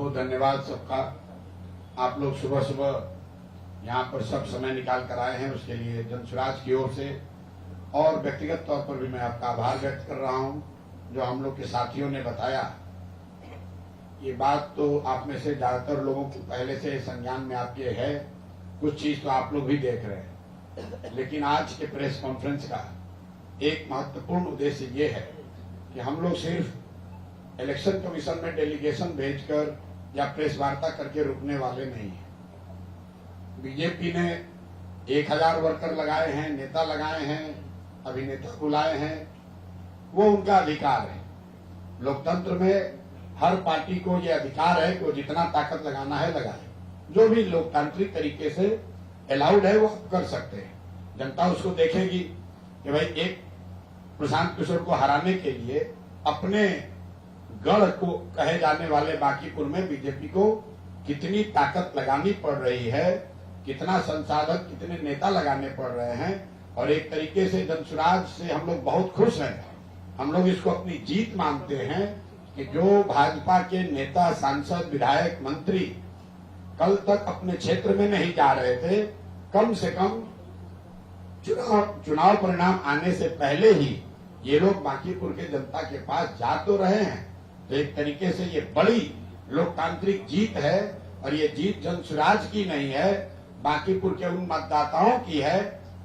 बहुत धन्यवाद सबका। आप लोग सुबह सुबह यहाँ पर सब समय निकाल कर आए हैं, उसके लिए जनसुराज की ओर से और व्यक्तिगत तौर पर भी मैं आपका आभार व्यक्त कर रहा हूँ। जो हम लोग के साथियों ने बताया, ये बात तो आप में से ज्यादातर लोगों को पहले से संज्ञान में आपके है, कुछ चीज तो आप लोग भी देख रहे हैं, लेकिन आज के प्रेस कॉन्फ्रेंस का एक महत्वपूर्ण उद्देश्य ये है कि हम लोग सिर्फ इलेक्शन कमीशन में डेलीगेशन भेजकर या प्रेस वार्ता करके रुकने वाले नहीं हैं। बीजेपी ने 1000 वर्कर लगाए हैं, नेता लगाए हैं, अभिनेता बुलाए हैं, वो उनका अधिकार है। लोकतंत्र में हर पार्टी को ये अधिकार है कि वो जितना ताकत लगाना है लगाए, जो भी लोकतांत्रिक तरीके से अलाउड है वो कर सकते हैं। जनता उसको देखेगी कि भाई एक प्रशांत किशोर को हराने के लिए अपने गढ़ को कहे जाने वाले बांकीपुर में बीजेपी को कितनी ताकत लगानी पड़ रही है, कितना संसाधन, कितने नेता लगाने पड़ रहे हैं। और एक तरीके से जनसुराज से हम लोग बहुत खुश हैं। हम लोग इसको अपनी जीत मानते हैं कि जो भाजपा के नेता, सांसद, विधायक, मंत्री कल तक अपने क्षेत्र में नहीं जा रहे थे, कम से कम चुनाव परिणाम आने से पहले ही ये लोग बांकीपुर के जनता के पास जा तो रहे हैं। तो एक तरीके से ये बड़ी लोकतांत्रिक जीत है और ये जीत जनसुराज की नहीं है, बांकीपुर के उन मतदाताओं की है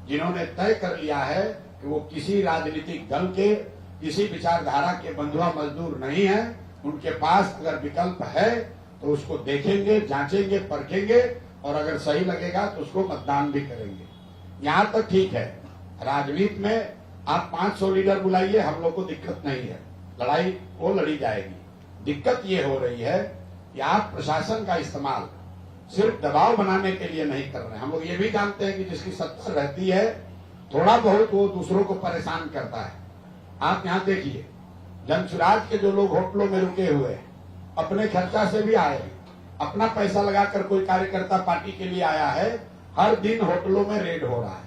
जिन्होंने तय कर लिया है कि वो किसी राजनीतिक दल के, किसी विचारधारा के बंधुआ मजदूर नहीं है। उनके पास अगर विकल्प है तो उसको देखेंगे, जांचेंगे, परखेंगे और अगर सही लगेगा तो उसको मतदान भी करेंगे। यहाँ तक ठीक है, राजनीति में आप 500 लीडर बुलाइए, हम लोग को दिक्कत नहीं है, लड़ाई वो लड़ी जाएगी। दिक्कत ये हो रही है कि आप प्रशासन का इस्तेमाल सिर्फ दबाव बनाने के लिए नहीं कर रहे हैं। हम लोग ये भी जानते हैं कि जिसकी सत्ता रहती है थोड़ा बहुत वो दूसरों को परेशान करता है। आप यहाँ देखिए, जनसुराज के जो लोग होटलों में रुके हुए हैं, अपने खर्चा से भी आए, अपना पैसा लगाकर कोई कार्यकर्ता पार्टी के लिए आया है, हर दिन होटलों में रेड हो रहा है।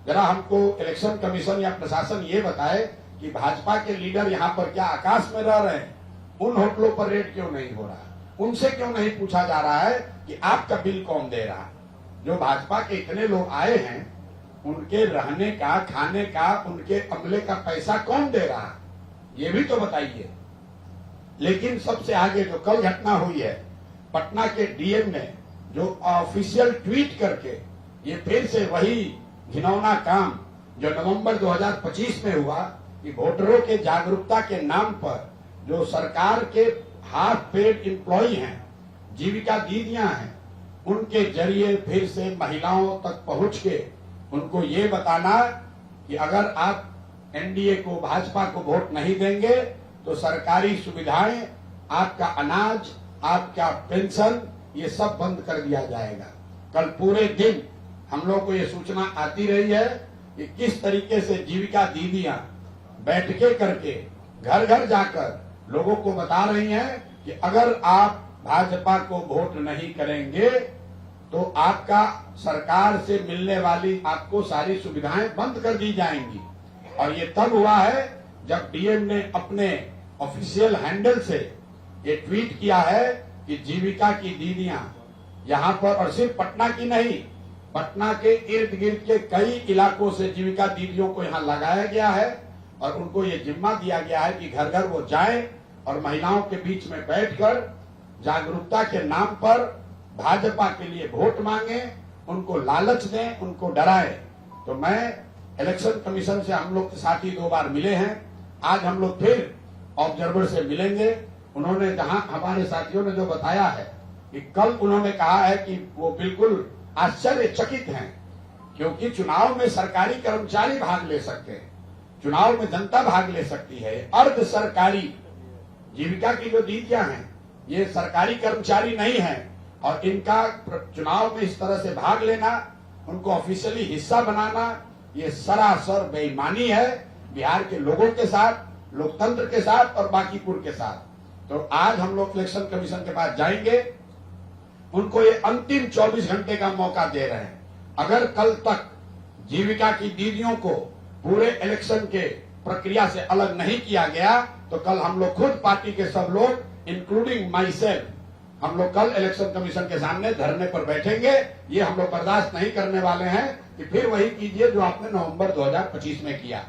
जरा हमको इलेक्शन कमीशन या प्रशासन ये बताए कि भाजपा के लीडर यहाँ पर क्या आकाश में रह रहे हैं? उन होटलों पर रेड क्यों नहीं हो रहा है? उनसे क्यों नहीं पूछा जा रहा है कि आपका बिल कौन दे रहा है? जो भाजपा के इतने लोग आए हैं, उनके रहने का, खाने का, उनके अमले का पैसा कौन दे रहा है? ये भी तो बताइए। लेकिन सबसे आगे जो कल घटना हुई है, पटना के डीएम ने जो ऑफिशियल ट्वीट करके ये फिर से वही घिनौना काम जो नवंबर 2025 में हुआ कि वोटरों के जागरूकता के नाम पर जो सरकार के हाफ पेड एम्प्लॉई हैं, जीविका दीदियां हैं, उनके जरिए फिर से महिलाओं तक पहुंच के उनको ये बताना कि अगर आप एनडीए को, भाजपा को वोट नहीं देंगे तो सरकारी सुविधाएं, आपका अनाज, आपका पेंशन, ये सब बंद कर दिया जाएगा। कल पूरे दिन हम लोग को ये सूचना आती रही है कि किस तरीके से जीविका दीदियां बैठके करके घर घर जाकर लोगों को बता रही हैं कि अगर आप भाजपा को वोट नहीं करेंगे तो आपका सरकार से मिलने वाली आपको सारी सुविधाएं बंद कर दी जाएंगी। और ये तब हुआ है जब डीएम ने अपने ऑफिशियल हैंडल से ये ट्वीट किया है कि जीविका की दीदियां यहाँ पर, और सिर्फ पटना की नहीं, पटना के इर्द गिर्द के कई इलाकों से जीविका दीदियों को यहाँ लगाया गया है और उनको ये जिम्मा दिया गया है कि घर घर वो जाएं और महिलाओं के बीच में बैठकर जागरूकता के नाम पर भाजपा के लिए वोट मांगे, उनको लालच दें, उनको डराएं। तो मैं इलेक्शन कमीशन से हम लोग के साथ ही 2 बार मिले हैं, आज हम लोग फिर ऑब्जर्वर से मिलेंगे। उन्होंने जहां हमारे साथियों ने जो बताया है कि कल उन्होंने कहा है कि वो बिल्कुल आश्चर्यचकित हैं, क्योंकि चुनाव में सरकारी कर्मचारी भाग ले सकते हैं, चुनाव में जनता भाग ले सकती है। अर्ध सरकारी जीविका की जो दीदियां हैं ये सरकारी कर्मचारी नहीं है और इनका चुनाव में इस तरह से भाग लेना, उनको ऑफिशियली हिस्सा बनाना, ये सरासर बेईमानी है बिहार के लोगों के साथ, लोकतंत्र के साथ और बांकीपुर के साथ। तो आज हम लोग इलेक्शन कमीशन के पास जाएंगे, उनको ये अंतिम 24 घंटे का मौका दे रहे हैं। अगर कल तक जीविका की दीदियों को पूरे इलेक्शन के प्रक्रिया से अलग नहीं किया गया तो कल हम लोग खुद पार्टी के सब लोग इंक्लूडिंग माई सेल्फ हम लोग कल इलेक्शन कमीशन के सामने धरने पर बैठेंगे। ये हम लोग बर्दाश्त नहीं करने वाले हैं कि फिर वही कीजिए जो आपने नवंबर 2025 में किया।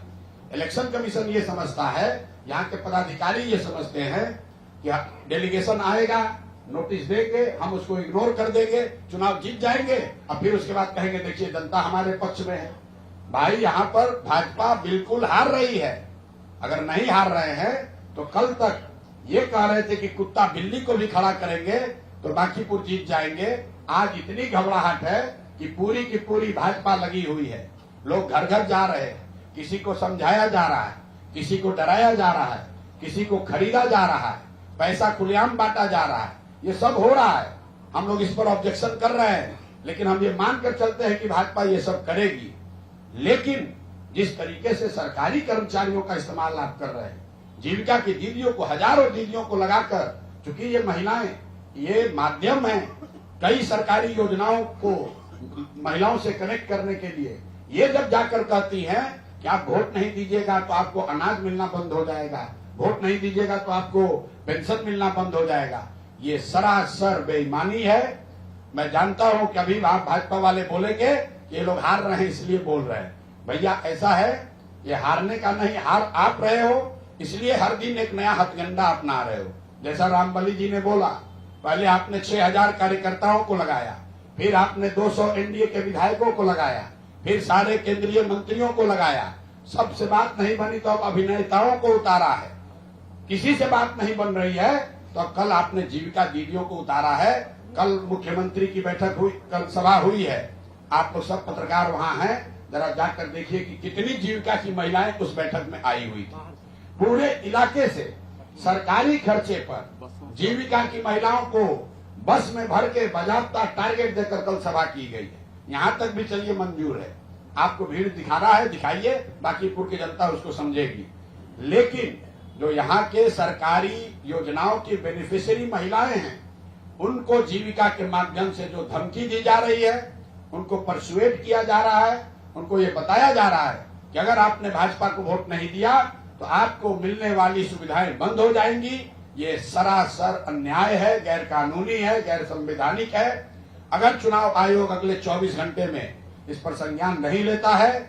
इलेक्शन कमीशन ये समझता है, यहाँ के पदाधिकारी ये समझते हैं कि डेलीगेशन आएगा, नोटिस देंगे, हम उसको इग्नोर कर देंगे, चुनाव जीत जाएंगे और फिर उसके बाद कहेंगे देखिए जनता हमारे पक्ष में है। भाई यहाँ पर भाजपा बिल्कुल हार रही है। अगर नहीं हार रहे हैं तो कल तक ये कह रहे थे कि कुत्ता बिल्ली को भी खड़ा करेंगे तो बांकीपुर जीत जाएंगे। आज इतनी घबराहट है कि पूरी की पूरी भाजपा लगी हुई है। लोग घर घर जा रहे हैं, किसी को समझाया जा रहा है, किसी को डराया जा रहा है, किसी को खरीदा जा रहा है, पैसा खुलेआम बांटा जा रहा है। ये सब हो रहा है। हम लोग इस पर ऑब्जेक्शन कर रहे हैं, लेकिन हम ये मानकर चलते हैं कि भाजपा ये सब करेगी। लेकिन जिस तरीके से सरकारी कर्मचारियों का इस्तेमाल आप कर रहे हैं, जीविका की दीदियों को, हजारों दीदियों को लगाकर, चूंकि ये महिलाएं ये माध्यम है कई सरकारी योजनाओं को महिलाओं से कनेक्ट करने के लिए, ये जब जाकर कहती हैं कि आप वोट नहीं दीजिएगा तो आपको अनाज मिलना बंद हो जाएगा, वोट नहीं दीजिएगा तो आपको पेंशन मिलना बंद हो जाएगा, ये सरासर बेईमानी है। मैं जानता हूं कि अभी आप भाजपा वाले बोलेंगे कि ये लोग हार रहे हैं इसलिए बोल रहे हैं। भैया ऐसा है, ये हारने का नहीं, हार आप रहे हो, इसलिए हर दिन एक नया हथकंडा अपना रहे हो। जैसा रामबली जी ने बोला, पहले आपने 6000 कार्यकर्ताओं को लगाया, फिर आपने 200 एनडीए के विधायकों को लगाया, फिर सारे केंद्रीय मंत्रियों को लगाया। सबसे बात नहीं बनी तो अब अभिनेताओं को उतारा है। किसी से बात नहीं बन रही है तो अब कल आपने जीविका दीदियों को उतारा है। कल मुख्यमंत्री की बैठक हुई, कल सभा हुई है, आप लोग सब पत्रकार वहां हैं, जरा जाकर देखिए कि कितनी जीविका की महिलाएं उस बैठक में आई हुई थी। पूरे इलाके से सरकारी खर्चे पर जीविका की महिलाओं को बस में भर के बाजाबता टारगेट देकर कल सभा की गई है। यहाँ तक भी चलिए मंजूर है, आपको भीड़ दिखा रहा है, दिखाइए, बांकीपुर की जनता उसको समझेगी। लेकिन जो यहाँ के सरकारी योजनाओं की बेनिफिशियरी महिलाएं हैं, उनको जीविका के माध्यम से जो धमकी दी जा रही है, उनको परसुएट किया जा रहा है, उनको ये बताया जा रहा है कि अगर आपने भाजपा को वोट नहीं दिया तो आपको मिलने वाली सुविधाएं बंद हो जाएंगी। ये सरासर अन्याय है, गैर कानूनी है, गैर संवैधानिक है। अगर चुनाव आयोग अगले 24 घंटे में इस पर संज्ञान नहीं लेता है,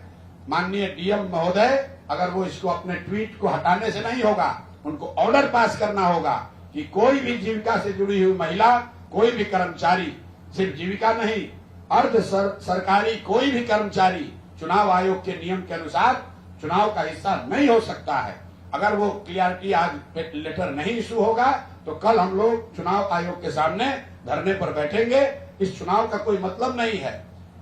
माननीय डीएम महोदय, अगर वो इसको अपने ट्वीट को हटाने से नहीं होगा, उनको ऑर्डर पास करना होगा कि कोई भी जीविका से जुड़ी हुई महिला, कोई भी कर्मचारी, सिर्फ जीविका नहीं, अर्ध सरकारी कोई भी कर्मचारी चुनाव आयोग के नियम के अनुसार चुनाव का हिस्सा नहीं हो सकता है। अगर वो क्लियरिटी आज लेटर नहीं इशू होगा तो कल हम लोग चुनाव आयोग के सामने धरने पर बैठेंगे। इस चुनाव का कोई मतलब नहीं है।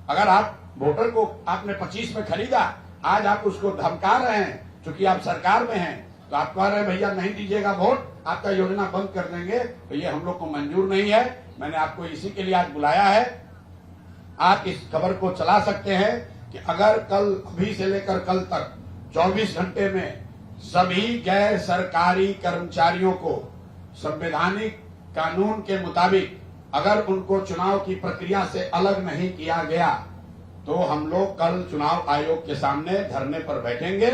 अगर आप वोटर को आपने 25 में खरीदा, आज आप उसको धमका रहे हैं, चूंकि आप सरकार में हैं, तो आप कह रहे हैं भैया नहीं दीजिएगा वोट, आपका योजना बंद कर देंगे, तो ये हम लोग को मंजूर नहीं है। मैंने आपको इसी के लिए आज बुलाया है। आप इस खबर को चला सकते हैं कि अगर कल अभी से लेकर कल तक 24 घंटे में सभी गैर सरकारी कर्मचारियों को संवैधानिक कानून के मुताबिक अगर उनको चुनाव की प्रक्रिया से अलग नहीं किया गया तो हम लोग कल चुनाव आयोग के सामने धरने पर बैठेंगे।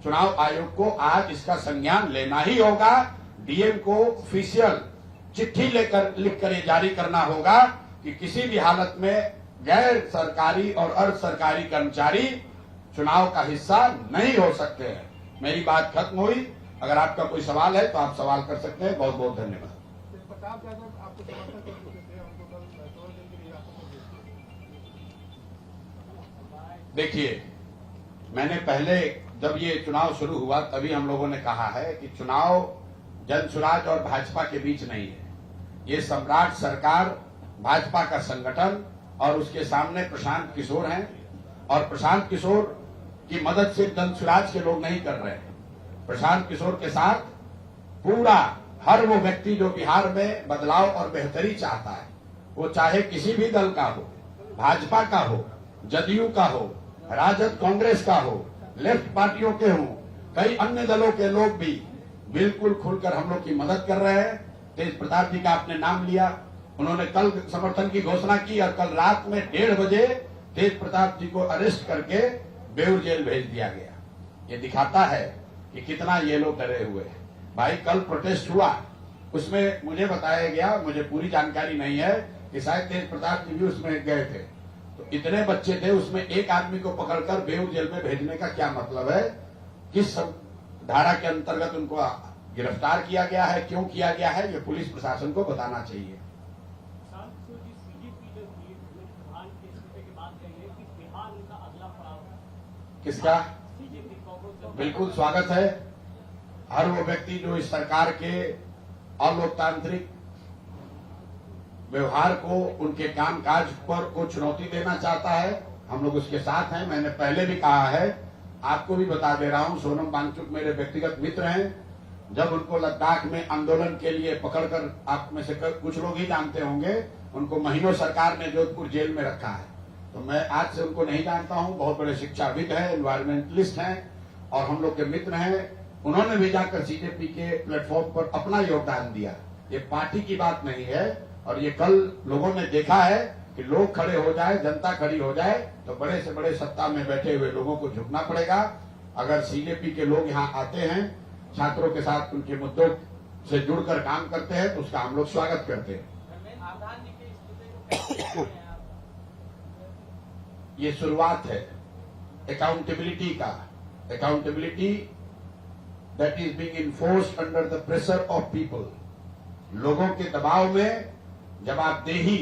चुनाव आयोग को आज इसका संज्ञान लेना ही होगा। डीएम को ऑफिशियल चिट्ठी लिखकर ये जारी करना होगा कि किसी भी हालत में गैर सरकारी और अर्ध सरकारी कर्मचारी चुनाव का हिस्सा नहीं हो सकते हैं। मेरी बात खत्म हुई। अगर आपका कोई सवाल है तो आप सवाल कर सकते हैं। बहुत बहुत धन्यवाद। देखिए, मैंने पहले जब ये चुनाव शुरू हुआ तभी हम लोगों ने कहा है कि चुनाव जनसुराज और भाजपा के बीच नहीं है। ये सम्राट सरकार, भाजपा का संगठन और उसके सामने प्रशांत किशोर हैं, और प्रशांत किशोर की मदद से जनसुराज के लोग नहीं कर रहे हैं। प्रशांत किशोर के साथ पूरा हर वो व्यक्ति जो बिहार में बदलाव और बेहतरी चाहता है, वो चाहे किसी भी दल का हो, भाजपा का हो, जदयू का हो, राजद कांग्रेस का हो, लेफ्ट पार्टियों के हों, कई अन्य दलों के लोग भी बिल्कुल खुलकर हम लोग की मदद कर रहे हैं। तेज प्रताप जी का आपने नाम लिया, उन्होंने कल समर्थन की घोषणा की और कल रात में 1:30 बजे तेज प्रताप जी को अरेस्ट करके बेउर जेल भेज दिया गया। ये दिखाता है कि कितना ये लोग डरे हुए हैं। भाई कल प्रोटेस्ट हुआ, उसमें मुझे बताया गया, मुझे पूरी जानकारी नहीं है, कि शायद तेज प्रताप जी भी उसमें गए थे। तो इतने बच्चे थे, उसमें एक आदमी को पकड़कर बेऊर जेल में भेजने का क्या मतलब है? किस धारा के अंतर्गत उनको गिरफ्तार किया गया है, क्यों किया गया है, ये पुलिस प्रशासन को बताना चाहिए। किसका? बिल्कुल स्वागत है। हर वो व्यक्ति जो इस सरकार के अलोकतांत्रिक व्यवहार को, उनके कामकाज पर को चुनौती देना चाहता है, हम लोग उसके साथ हैं। मैंने पहले भी कहा है, आपको भी बता दे रहा हूं, सोनम वांगचुक मेरे व्यक्तिगत मित्र हैं। जब उनको लद्दाख में आंदोलन के लिए पकड़कर, आप में से कुछ लोग ही जानते होंगे, उनको महीनों सरकार ने जोधपुर जेल में रखा है। तो मैं आज से उनको नहीं जानता हूं, बहुत बड़े शिक्षाविद हैं, एनवायरमेंटलिस्ट हैं और हम लोग के मित्र हैं। उन्होंने भी जाकर सीजेपी के प्लेटफॉर्म पर अपना योगदान दिया। ये पार्टी की बात नहीं है। और ये कल लोगों ने देखा है कि लोग खड़े हो जाए, जनता खड़ी हो जाए, तो बड़े से बड़े सत्ता में बैठे हुए लोगों को झुकना पड़ेगा। अगर सीजेपी के लोग यहाँ आते हैं, छात्रों के साथ उनके मुद्दों से जुड़कर काम करते हैं, तो उसका हम लोग स्वागत करते हैं। ये शुरुआत है अकाउंटेबिलिटी का। Accountability that is being enforced under the pressure of people. लोगों के दबाव में जवाबदेही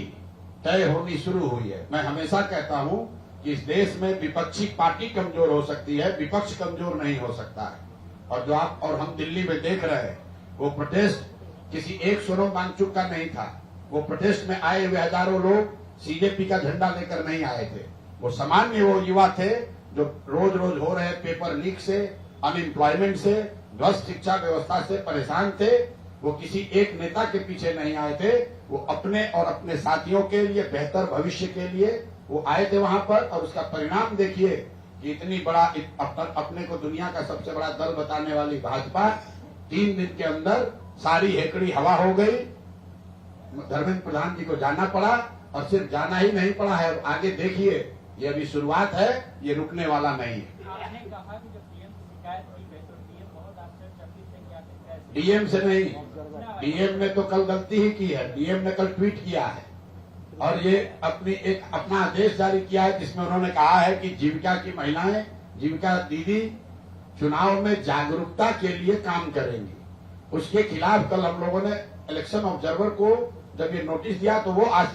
तय होनी शुरू हुई है। मैं हमेशा कहता हूं कि इस देश में विपक्षी पार्टी कमजोर हो सकती है, विपक्ष कमजोर नहीं हो सकता है। और जो आप और हम दिल्ली में देख रहे हैं, वो प्रोटेस्ट किसी एक सोनम वांगचुक का नहीं था। वो प्रोटेस्ट में आए हुए हजारों लोग सीजेपी का झंडा लेकर नहीं आए थे। वो सामान्य वो युवा थे जो रोज रोज हो रहे पेपर लीक से, अनएम्प्लॉयमेंट से, ध्वस्त शिक्षा व्यवस्था से परेशान थे। वो किसी एक नेता के पीछे नहीं आए थे, वो अपने और अपने साथियों के लिए, बेहतर भविष्य के लिए वो आए थे वहां पर। और उसका परिणाम देखिए कि इतनी बड़ा अपने को दुनिया का सबसे बड़ा दल बताने वाली भाजपा 3 दिन के अंदर सारी हेकड़ी हवा हो गई। धर्मेंद्र प्रधान जी को जाना पड़ा, और सिर्फ जाना ही नहीं पड़ा है, आगे देखिए, ये अभी शुरुआत है, ये रुकने वाला नहीं है। डीएम से नहीं, डीएम ने तो कल गलती ही की है। डीएम ने कल ट्वीट किया है और ये अपना आदेश जारी किया है, जिसमें उन्होंने कहा है कि जीविका की महिलाएं, जीविका दीदी चुनाव में जागरूकता के लिए काम करेंगी। उसके खिलाफ कल हम लोगों ने इलेक्शन ऑब्जर्वर को जब ये नोटिस दिया, तो वो आज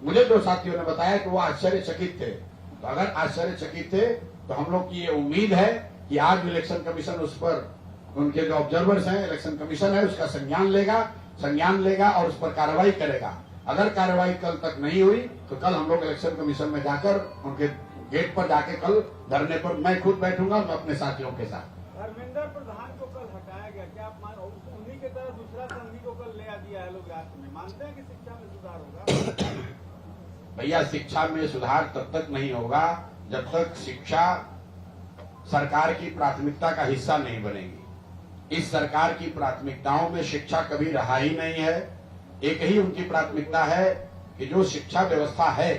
मुझे दो साथियों ने बताया कि वो आश्चर्यचकित थे। तो अगर आश्चर्यचकित थे, तो हम लोग की ये उम्मीद है कि आज इलेक्शन कमीशन उस पर, उनके जो ऑब्जर्वर्स हैं, इलेक्शन कमीशन है, उसका संज्ञान लेगा और उस पर कार्रवाई करेगा। अगर कार्रवाई कल तक नहीं हुई, तो कल हम लोग इलेक्शन कमीशन में जाकर, उनके गेट पर जाके कल धरने पर मैं खुद बैठूंगा, मैं अपने साथियों के साथ। धर्मेंद्र प्रधान को कल हटाया गया, क्या आप उन्हीं की तरह दूसरा संघी को कल ले दिया है लोग रात में? मानते हैं कि शिक्षा में सुधार होगा? भैया, शिक्षा में सुधार तब तक नहीं होगा जब तक शिक्षा सरकार की प्राथमिकता का हिस्सा नहीं बनेगी। इस सरकार की प्राथमिकताओं में शिक्षा कभी रहा ही नहीं है। एक ही उनकी प्राथमिकता है कि जो शिक्षा व्यवस्था है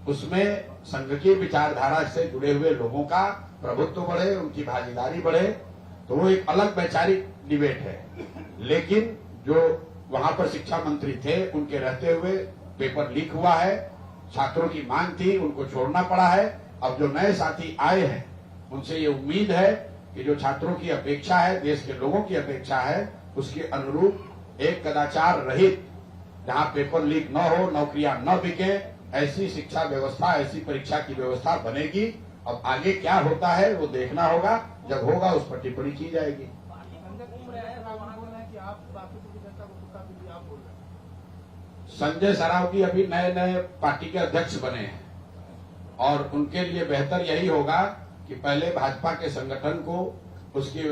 उसमें संघ की विचारधारा से जुड़े हुए लोगों का प्रभुत्व बढ़े, उनकी भागीदारी बढ़े। तो वो एक अलग वैचारिक डिबेट है। लेकिन जो वहां पर शिक्षा मंत्री थे, उनके रहते हुए पेपर लीक हुआ है, छात्रों की मांग थी, उनको छोड़ना पड़ा है। अब जो नए साथी आए हैं, उनसे ये उम्मीद है कि जो छात्रों की अपेक्षा है, देश के लोगों की अपेक्षा है, उसके अनुरूप एक कदाचार रहित, जहां पेपर लीक न हो, नौकरियां न बिके, ऐसी शिक्षा व्यवस्था, ऐसी परीक्षा की व्यवस्था बनेगी। अब आगे क्या होता है वो देखना होगा, जब होगा उस पर टिप्पणी की जाएगी। संजय सरावगी अभी नए पार्टी के अध्यक्ष बने हैं और उनके लिए बेहतर यही होगा कि पहले भाजपा के संगठन को, उसके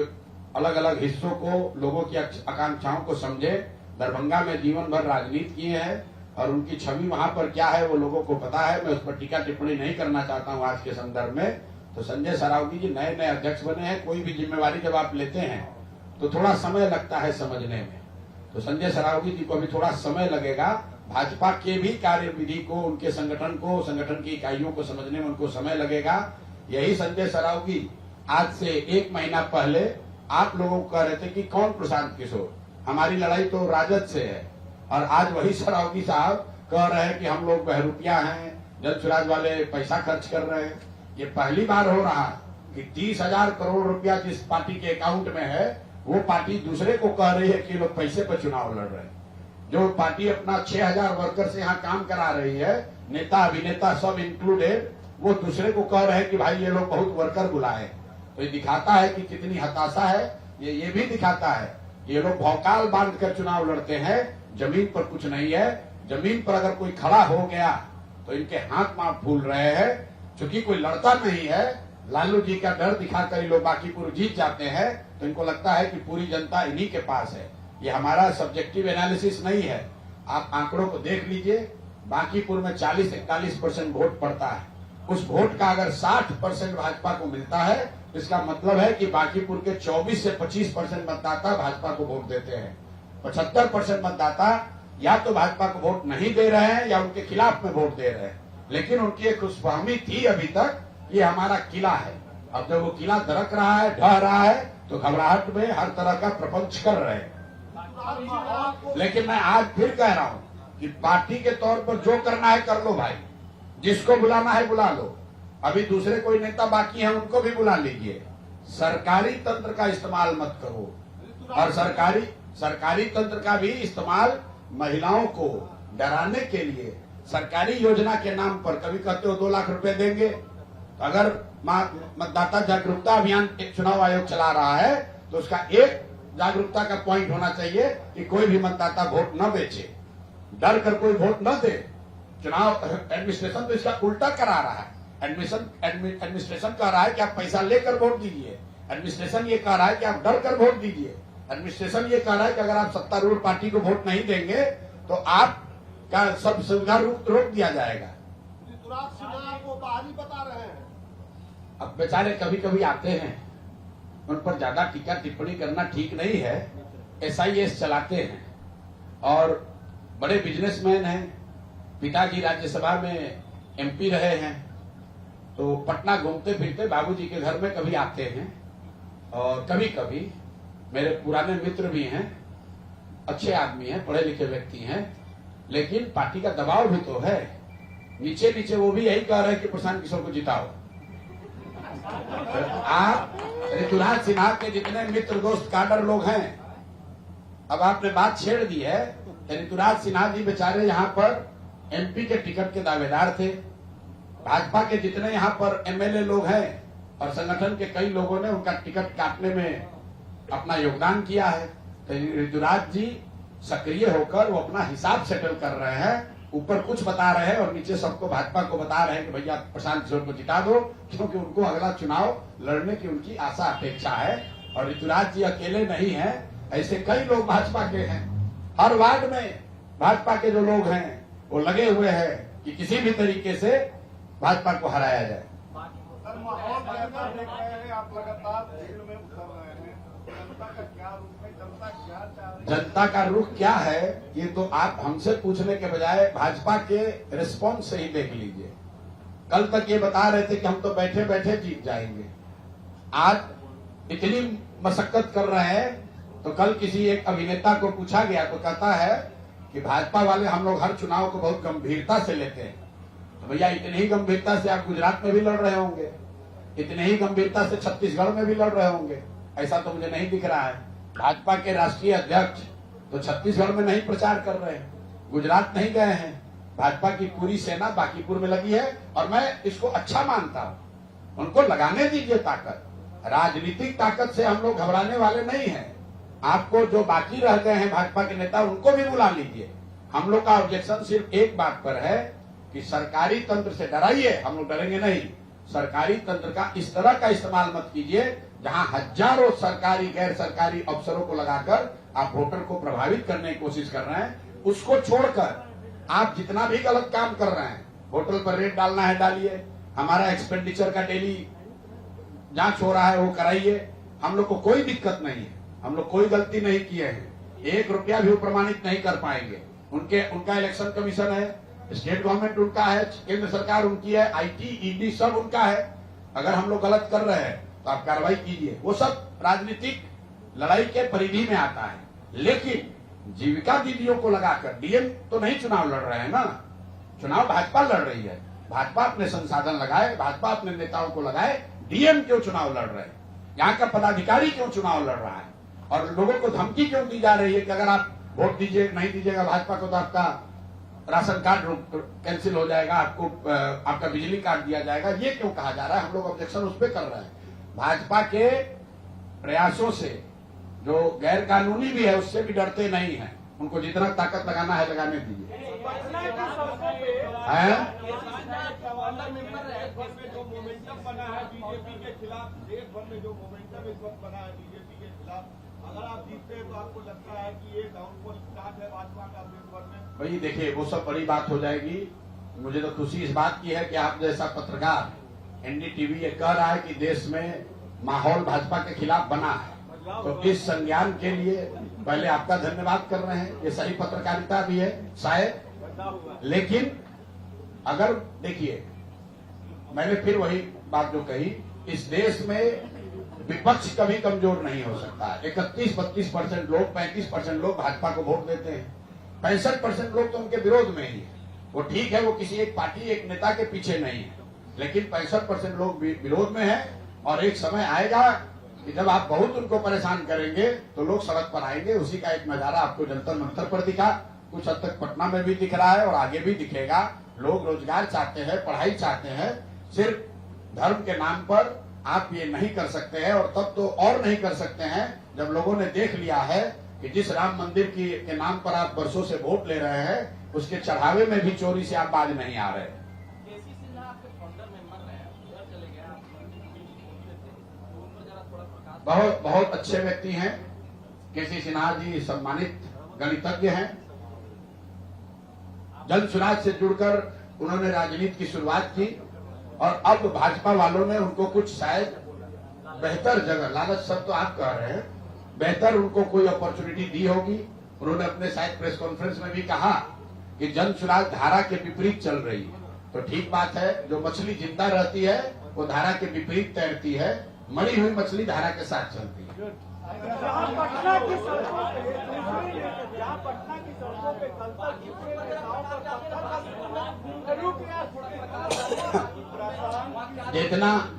अलग अलग हिस्सों को, लोगों की आकांक्षाओं को समझे। दरभंगा में जीवन भर राजनीति किए हैं और उनकी छवि वहां पर क्या है वो लोगों को पता है। मैं उस पर टीका टिप्पणी नहीं करना चाहता हूं आज के संदर्भ में। तो संजय सरावगी जी नए अध्यक्ष बने हैं। कोई भी जिम्मेवारी जब आप लेते हैं तो थोड़ा समय लगता है समझने में। तो संजय सरावगी जी को अभी थोड़ा समय लगेगा। भाजपा के भी कार्यविधि को, उनके संगठन को, संगठन की इकाइयों को समझने में उनको समय लगेगा। यही संजय सरावगी आज से 1 महीना पहले आप लोगों को कह रहे थे कि कौन प्रशांत किशोर, हमारी लड़ाई तो राजद से है। और आज वही सरावगी साहब कह रहे हैं कि हम लोग बहरूपिया हैं, जन सुराज वाले पैसा खर्च कर रहे हैं। ये पहली बार हो रहा है कि 30,000 करोड़ रुपया जिस पार्टी के अकाउंट में है, वो पार्टी दूसरे को कह रही है कि लोग पैसे पर चुनाव लड़ रहे हैं। जो पार्टी अपना 6,000 वर्कर से यहाँ काम करा रही है, नेता अभिनेता सब इंक्लूडेड, वो दूसरे को कह रहे हैं कि भाई ये लोग बहुत वर्कर बुलाए। तो ये दिखाता है कि कितनी हताशा है। ये भी दिखाता है ये लोग भौकाल बांध कर चुनाव लड़ते हैं, जमीन पर कुछ नहीं है। जमीन पर अगर कोई खड़ा हो गया तो इनके हाथ पांव फूल रहे हैं। चूंकि कोई लड़ता नहीं है, लालू जी का डर दिखाकर ये लोग बांकीपुर जीत जाते हैं, तो इनको लगता है कि पूरी जनता इन्हीं के पास है। ये हमारा सब्जेक्टिव एनालिसिस नहीं है। आप आंकड़ों को देख लीजिए, बांकीपुर में 40-41% वोट पड़ता है। उस वोट का अगर 60% भाजपा को मिलता है, इसका मतलब है कि बांकीपुर के 24 से 25% मतदाता भाजपा को वोट देते हैं। 75% मतदाता या तो भाजपा को वोट नहीं दे रहे हैं या उनके खिलाफ में वोट दे रहे हैं। लेकिन उनकी एक खुशफहमी थी अभी तक, ये हमारा किला है। अब जब वो किला दरक रहा है, ढह रहा है, तो घबराहट में हर तरह का प्रपंच कर रहे हैं। लेकिन मैं आज फिर कह रहा हूं कि पार्टी के तौर पर जो करना है कर लो भाई, जिसको बुलाना है बुला लो। अभी दूसरे कोई नेता बाकी हैं, उनको भी बुला लीजिए। सरकारी तंत्र का इस्तेमाल मत करो। और सरकारी तंत्र का भी इस्तेमाल महिलाओं को डराने के लिए सरकारी योजना के नाम पर, कभी कहते हो 2 लाख रुपए देंगे। तो अगर मतदाता जागरूकता अभियान चुनाव आयोग चला रहा है, तो उसका एक जागरूकता का पॉइंट होना चाहिए कि कोई भी मतदाता वोट न बेचे, डर कर कोई वोट न दे। चुनाव एडमिनिस्ट्रेशन तो इसका उल्टा करा रहा है। एडमिनिस्ट्रेशन कह रहा है कि आप पैसा लेकर वोट दीजिए। एडमिनिस्ट्रेशन ये कह रहा है कि आप डर कर वोट दीजिए। एडमिनिस्ट्रेशन ये कह रहा है कि अगर आप सत्तारूढ़ पार्टी को वोट नहीं देंगे तो आपका सब सुविधा रोक दिया जाएगा। को बाहरी बता रहे हैं। अब बेचारे कभी कभी आते हैं, उन पर ज्यादा टीका टिप्पणी करना ठीक नहीं है। SIS चलाते हैं और बड़े बिजनेसमैन हैं। पिताजी राज्यसभा में MP रहे हैं, तो पटना घूमते फिरते बाबूजी के घर में कभी आते हैं। और कभी कभी मेरे पुराने मित्र भी हैं, अच्छे आदमी हैं, पढ़े लिखे व्यक्ति हैं, लेकिन पार्टी का दबाव भी तो है। नीचे नीचे वो भी यही कह रहे हैं कि प्रशांत किशोर को जिताओ। आप ऋतुराज सिन्हा के जितने मित्र दोस्त काडर लोग हैं, अब आपने बात छेड़ दी है। ऋतुराज सिन्हा जी बेचारे यहाँ पर MP के टिकट के दावेदार थे। भाजपा के जितने यहाँ पर MLA लोग हैं और संगठन के कई लोगों ने उनका टिकट काटने में अपना योगदान किया है। तो ऋतुराज जी सक्रिय होकर वो अपना हिसाब सेटल कर रहे हैं। ऊपर कुछ बता रहे हैं और नीचे सबको भाजपा को बता रहे हैं कि भैया प्रशांत किशोर को जिता दो, क्योंकि उनको अगला चुनाव लड़ने की उनकी आशा अपेक्षा है। और ऋतुराज जी अकेले नहीं हैं, ऐसे कई लोग भाजपा के हैं। हर वार्ड में भाजपा के जो लोग हैं वो लगे हुए हैं कि किसी भी तरीके से भाजपा को हराया जाए। सर, माहौल कैसा देख रहे हैं आप? लगातार भीड़ में उतर रहे हैं। जनता का क्या रुख है? जनता क्या चाह रही है? जनता का रुख क्या है, ये तो आप हमसे पूछने के बजाय भाजपा के रिस्पॉन्स से ही देख लीजिए। कल तक ये बता रहे थे कि हम तो बैठे बैठे जीत जाएंगे। आज इतनी मशक्कत कर रहे हैं। तो कल किसी एक अभिनेता को पूछा गया तो कहता है कि भाजपा वाले हम लोग हर चुनाव को बहुत गंभीरता से लेते हैं। तो भैया इतनी ही गंभीरता से आप गुजरात में भी लड़ रहे होंगे, इतनी ही गंभीरता से छत्तीसगढ़ में भी लड़ रहे होंगे। ऐसा तो मुझे नहीं दिख रहा है। भाजपा के राष्ट्रीय अध्यक्ष तो छत्तीसगढ़ में नहीं प्रचार कर रहे हैं, गुजरात नहीं गए हैं। भाजपा की पूरी सेना बांकीपुर में लगी है और मैं इसको अच्छा मानता हूं। उनको लगाने दीजिए ताकत। राजनीतिक ताकत से हम लोग घबराने वाले नहीं हैं। आपको जो बाकी रह गए हैं भाजपा के नेता, उनको भी बुला लीजिए। हम लोग का ऑब्जेक्शन सिर्फ एक बात पर है कि सरकारी तंत्र से डराइए, हम लोग डरेंगे नहीं। सरकारी तंत्र का इस तरह का इस्तेमाल मत कीजिए जहां हजारों सरकारी गैर सरकारी अफसरों को लगाकर आप वोटर को प्रभावित करने की कोशिश कर रहे हैं। उसको छोड़कर आप जितना भी गलत काम कर रहे हैं, होटल पर रेट डालना है डालिए, हमारा एक्सपेंडिचर का डेली जांच हो रहा है वो कराइए। हम लोग को कोई दिक्कत नहीं है, हम लोग कोई गलती नहीं किए हैं। 1 रुपया भी वो प्रमाणित नहीं कर पाएंगे। उनका इलेक्शन कमीशन है, स्टेट गवर्नमेंट उनका है, केंद्र सरकार उनकी है, IT ED सब उनका है। अगर हम लोग गलत कर रहे हैं तो आप कार्रवाई कीजिए। वो सब राजनीतिक लड़ाई के परिधि में आता है। लेकिन जीविका दीदियों को लगाकर डीएम तो नहीं चुनाव लड़ रहे हैं ना, चुनाव भाजपा लड़ रही है। भाजपा अपने संसाधन लगाए, भाजपा अपने नेताओं को लगाए, डीएम क्यों चुनाव लड़ रहे हैं? यहाँ का पदाधिकारी क्यों चुनाव लड़ रहा है? और लोगों को धमकी क्यों दी जा रही है कि अगर आप वोट दीजिए, नहीं दीजिएगा भाजपा को तो आपका राशन कार्ड कैंसिल हो जाएगा, आपको आपका बिजली कार्ड दिया जाएगा। ये क्यों कहा जा रहा है? हम लोग ऑब्जेक्शन उस पर कर रहे हैं। भाजपा के प्रयासों से जो गैर कानूनी भी है उससे भी डरते नहीं है। उनको जितना ताकत लगाना है लगाने दीजिए। जो मोमेंटम बना है बीजेपी के खिलाफ, देश भर में जो मोमेंटम इस वक्त बना है बीजेपी के खिलाफ, अगर आप जीतते हैं तो आपको लगता है कि ये डाउनफॉल स्टार्ट है भाजपा का देश भर में? भाई देखिए, वो सब बड़ी बात हो जाएगी। मुझे तो खुशी इस बात की है कि आप जैसा पत्रकार एनडीटीवी ये कह रहा है कि देश में माहौल भाजपा के खिलाफ बना है, तो इस संज्ञान के लिए पहले आपका धन्यवाद कर रहे हैं। ये सही पत्रकारिता भी है शायद, लेकिन अगर देखिए, मैंने फिर वही बात जो कही, इस देश में विपक्ष कभी कमजोर नहीं हो सकता। 31-32% लोग, 35% लोग भाजपा को वोट देते हैं, 65% लोग तो उनके विरोध में ही है। वो ठीक है, वो किसी एक पार्टी, एक नेता के पीछे नहीं है, लेकिन 65% लोग विरोध में है। और एक समय आएगा कि जब आप बहुत उनको परेशान करेंगे तो लोग सड़क पर आएंगे। उसी का एक नजारा आपको जंतर मंतर पर दिखा, कुछ हद तक पटना में भी दिख रहा है और आगे भी दिखेगा। लोग रोजगार चाहते हैं, पढ़ाई चाहते हैं, सिर्फ धर्म के नाम पर आप ये नहीं कर सकते हैं। और तब तो और नहीं कर सकते हैं जब लोगों ने देख लिया है कि जिस राम मंदिर के नाम पर आप वर्षों से वोट ले रहे हैं, उसके चढ़ावे में भी चोरी से आप बाज नहीं आ रहे। बहुत बहुत अच्छे व्यक्ति हैं केसी सिन्हा जी, सम्मानित गणितज्ञ हैं। जन सुराज से जुड़कर उन्होंने राजनीति की शुरुआत की और अब भाजपा वालों ने उनको कुछ शायद बेहतर जगह, लालच सब तो आप कह रहे हैं, बेहतर उनको कोई अपॉर्चुनिटी दी होगी। उन्होंने अपने शायद प्रेस कॉन्फ्रेंस में भी कहा कि जन सुराज धारा के विपरीत चल रही है। तो ठीक बात है, जो मछली जिंदा रहती है वो धारा के विपरीत तैरती है, मरी हुई मछली धारा के साथ चलती है। पटना की सड़कों पे कल तक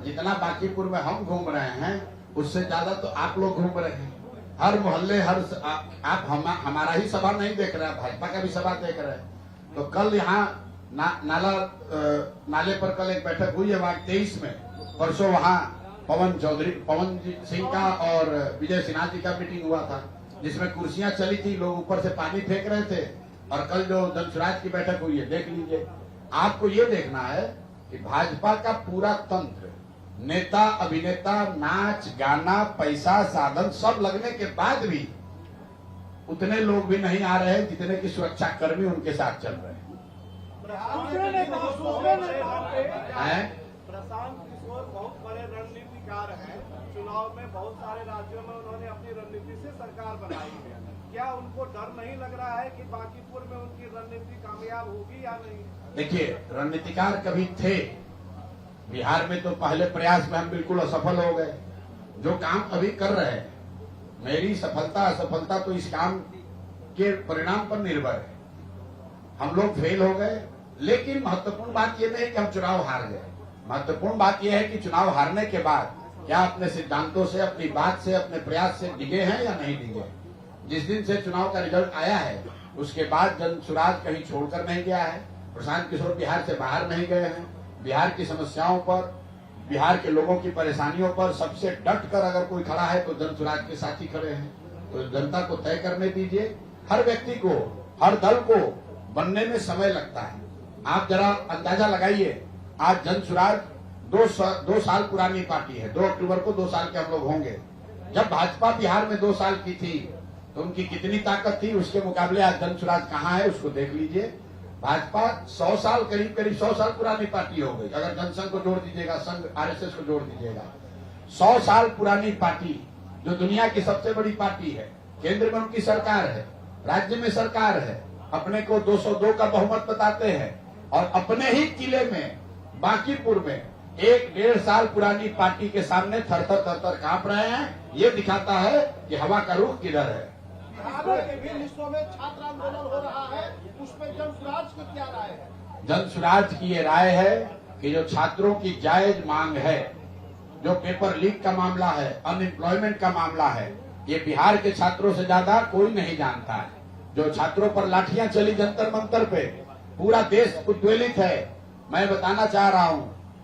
जितना बांकीपुर में हम घूम रहे हैं उससे ज्यादा तो आप लोग घूम रहे हैं। हर मोहल्ले, आप हमारा ही सभा नहीं देख रहे हैं, भाजपा का भी सभा देख रहे हैं। तो कल यहाँ नाले पर कल एक बैठक हुई है वार्ड 23 में। परसों वहाँ पवन सिंह का और विजय सिन्हा जी का मीटिंग हुआ था, जिसमें कुर्सियां चली थी, लोग ऊपर से पानी फेंक रहे थे। और कल जो जनसुराज की बैठक हुई है, देख लीजिए। आपको ये देखना है कि भाजपा का पूरा तंत्र, नेता, अभिनेता, नाच गाना, पैसा, साधन सब लगने के बाद भी उतने लोग भी नहीं आ रहे हैं जितने की सुरक्षा कर्मी उनके साथ चल रहे हैं। प्रशांत किशोर बहुत बड़े रणनीतिकार हैं। चुनाव में बहुत सारे राज्यों में उन्होंने अपनी रणनीति से सरकार बनाई है। क्या उनको डर नहीं लग रहा है कि बांकीपुर में उनकी रणनीति कामयाब होगी या नहीं? देखिए, रणनीतिकार कभी थे बिहार में, तो पहले प्रयास में हम बिल्कुल असफल हो गए। जो काम अभी कर रहे हैं, मेरी सफलता असफलता तो इस काम के परिणाम पर निर्भर है। हम लोग फेल हो गए, लेकिन महत्वपूर्ण बात यह नहीं कि हम चुनाव हार गए। महत्वपूर्ण बात यह है कि चुनाव हारने के बाद क्या अपने सिद्धांतों से, अपनी बात से, अपने प्रयास से डिगे हैं या नहीं डिगे। जिस दिन से चुनाव का रिजल्ट आया है उसके बाद जनसुराज कहीं छोड़कर नहीं गया है। प्रशांत किशोर बिहार से बाहर नहीं गए हैं। बिहार की समस्याओं पर, बिहार के लोगों की परेशानियों पर सबसे डट कर अगर कोई खड़ा है तो जनसुराज के साथ ही खड़े हैं। तो जनता को तय करने दीजिए। हर व्यक्ति को, हर दल को बनने में समय लगता है। आप जरा अंदाजा लगाइए, आज जनसुराज 2 साल पुरानी पार्टी है। 2 अक्टूबर को 2 साल के हम लोग होंगे। जब भाजपा बिहार में 2 साल की थी तो उनकी कितनी ताकत थी, उसके मुकाबले आज जनसुराज कहाँ है उसको देख लीजिए। भाजपा 100 साल, करीब 100 साल पुरानी पार्टी हो गई। अगर जनसंघ को जोड़ दीजिएगा, संघ आरएसएस को जोड़ दीजिएगा, 100 साल पुरानी पार्टी जो दुनिया की सबसे बड़ी पार्टी है। केंद्र में उनकी सरकार है, राज्य में सरकार है, अपने को 202 का बहुमत बताते हैं और अपने ही किले में बांकीपुर में 1-1.5 साल पुरानी पार्टी के सामने थर थर कांप रहे हैं। ये दिखाता है कि हवा का रुख किधर है। बिहार में विभिन्न हिस्सों में छात्र आंदोलन हो रहा है, उसमें जन स्वराज की क्या राय है? जन स्वराज की ये राय है कि जो छात्रों की जायज मांग है, जो पेपर लीक का मामला है, अनएम्प्लॉयमेंट का मामला है, ये बिहार के छात्रों से ज्यादा कोई नहीं जानता है। जो छात्रों पर लाठियां चली जंतर मंतर पे, पूरा देश उद्वेलित है। मैं बताना चाह रहा हूं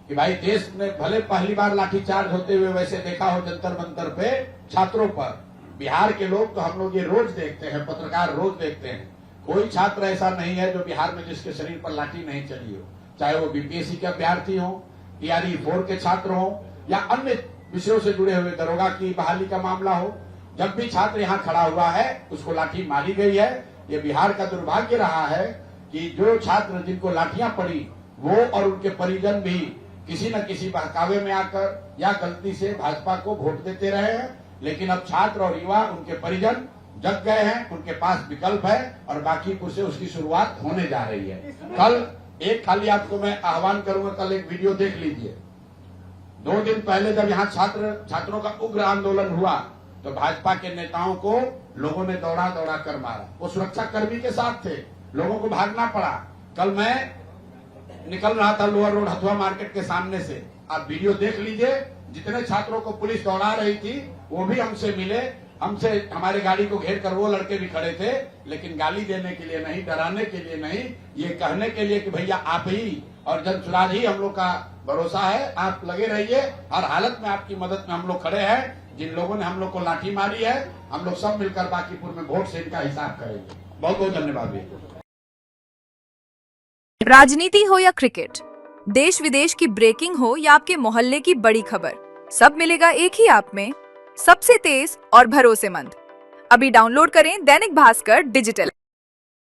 कि भाई देश में भले पहली बार लाठीचार्ज होते हुए वैसे देखा हो जंतर मंतर पे छात्रों पर, बिहार के लोग तो हम लोग ये रोज देखते हैं, पत्रकार रोज देखते हैं। कोई छात्र ऐसा नहीं है जो बिहार में जिसके शरीर पर लाठी नहीं चली हो, चाहे वो बीपीएससी के अभ्यर्थी हो, टीआरई 4 के छात्र हो या अन्य विषयों से जुड़े हुए दरोगा की बहाली का मामला हो। जब भी छात्र यहाँ खड़ा हुआ है उसको लाठी मारी गई है। ये बिहार का दुर्भाग्य रहा है कि जो छात्र जिनको लाठियां पड़ी वो और उनके परिजन भी किसी न किसी बहकावे में आकर या गलती से भाजपा को वोट देते रहे हैं। लेकिन अब छात्र और युवा, उनके परिजन जग गए हैं, उनके पास विकल्प है और बाकीपुर से उसकी शुरुआत होने जा रही है। कल एक खाली आपको मैं आह्वान करूंगा, कल एक वीडियो देख लीजिए। 2 दिन पहले जब यहाँ छात्रों का उग्र आंदोलन हुआ तो भाजपा के नेताओं को लोगों ने दौड़ा दौड़ा कर मारा। वो सुरक्षा कर्मी के साथ थे, लोगों को भागना पड़ा। कल मैं निकल रहा था लोअर रोड हथुआ मार्केट के सामने से, आप वीडियो देख लीजिए। जितने छात्रों को पुलिस दौड़ा रही थी वो भी हमसे मिले, हमसे हमारे गाड़ी को घेर कर वो लड़के भी खड़े थे, लेकिन गाली देने के लिए नहीं, डराने के लिए नहीं, ये कहने के लिए कि भैया आप ही और जन स्वराज ही हम लोग का भरोसा है, आप लगे रहिए, हर हालत में आपकी मदद में हम लोग खड़े हैं। जिन लोगों ने हम लोग को लाठी मारी है, हम लोग सब मिलकर बाकीपुर में वोट से इनका हिसाब करेंगे। बहुत बहुत धन्यवाद भैया। राजनीति हो या क्रिकेट, देश विदेश की ब्रेकिंग हो या आपके मोहल्ले की बड़ी खबर, सब मिलेगा एक ही ऐप में, सबसे तेज और भरोसेमंद। अभी डाउनलोड करें दैनिक भास्कर डिजिटल।